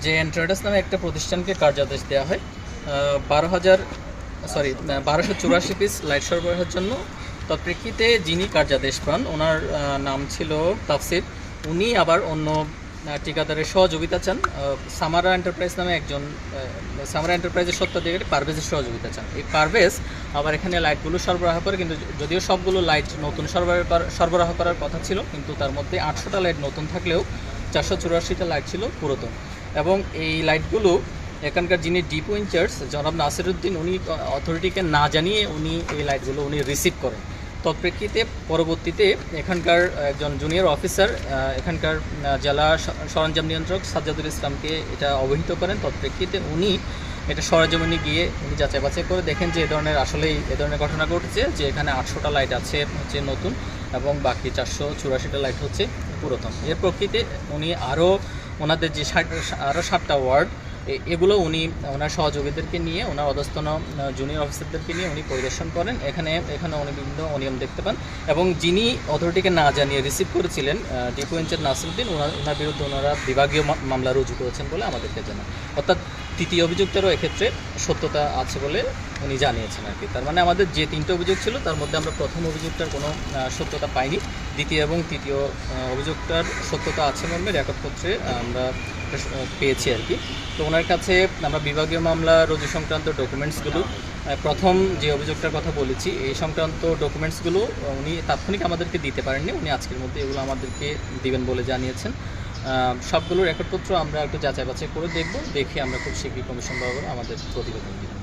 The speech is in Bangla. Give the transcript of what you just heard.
যে এন্ট্রাডাস নামে একটা প্রতিষ্ঠানকে কার্যাদেশ দেওয়া হয় 1284 পিস লাইট সরবরাহের জন্য। তৎপ্রেক্ষিতে যিনি কার্যাদেশ পান ওনার নাম ছিল তাফসির। উনি আবার অন্য ঠিকাদারের সহযোগিতা চান। সামারা এন্টারপ্রাইজ নামে একজন সামারা এন্টারপ্রাইজের স্বত্বাধিকারী পারভেজের সহযোগিতা চান। এই পারভেজ আবার এখানে লাইটগুলো সরবরাহ করে, কিন্তু যদিও সবগুলো লাইট নতুন সরবরাহ করার কথা ছিল, কিন্তু তার মধ্যে 800টা লাইট নতুন থাকলেও 484টা লাইট ছিল পুরাতন। এবং এই লাইটগুলো এখানকার যিনি ডিপো ইনচার্জ জনাব নাসিরউদ্দিন, উনি অথরিটিকে না জানিয়ে এই লাইটগুলো রিসিভ করেন। তৎপ্রেক্ষিতে পরবর্তীতে এখানকার একজন জুনিয়র অফিসার এখানকার জেলা সরঞ্জাম নিয়ন্ত্রক সাজ্জাদুল ইসলামকে এটা অবহিত করেন। তৎপ্রেক্ষিতে উনি এটা সরেজমিনে গিয়ে উনি যাচাই বাছাই করে দেখেন যে এ ধরনের ঘটনা ঘটেছে, যে এখানে 800টা লাইট আছে হচ্ছে নতুন এবং বাকি 484টা লাইট হচ্ছে পুরাতন। এর প্রেক্ষিতে উনি ওনাদের যে আরও 7টা ওয়ার্ড এগুলো উনি ওনার সহযোগীদেরকে নিয়ে, ওনার অধস্তন জুনিয়র অফিসারদেরকে নিয়ে উনি পরিদর্শন করেন। এখানে উনি বিভিন্ন অনিয়ম দেখতে পান এবং যিনি অথরিটিকে না জানিয়ে রিসিভ করেছিলেন ডিপো ইনচার্জ নাসিরউদ্দিন, ওনার বিরুদ্ধে ওনারা বিভাগীয় মামলা রুজু করেছেন বলে আমাদেরকে জানান। অর্থাৎ তৃতীয় অভিযুক্তেরও এক্ষেত্রে সত্যতা আছে বলে উনি জানিয়েছেন আর কি। তার মানে আমাদের যে 3টে অভিযোগ ছিল তার মধ্যে আমরা প্রথম অভিযোগটার কোনো সত্যতা পাইনি, দ্বিতীয় এবং তৃতীয় অভিযোগটার সত্যতা আছে মর্মে রেকর্ডপত্রে আমরা পেয়েছি আর কি। তো ওনার কাছে আমরা বিভাগীয় মামলা রুজু সংক্রান্ত ডকুমেন্টসগুলো, প্রথম যে অভিযোগটার কথা বলেছি এই সংক্রান্ত ডকুমেন্টসগুলো উনি তাৎক্ষণিক আমাদেরকে দিতে পারেননি, উনি আজকের মধ্যে এগুলো আমাদেরকে দিবেন বলে জানিয়েছেন। সবগুলো রেকর্ডপত্র আমরা একটু যাচাই বাছাই করে দেখে আমরা খুব শীঘ্রই কমিশন বরাবর আমাদের প্রতিবেদন দিব।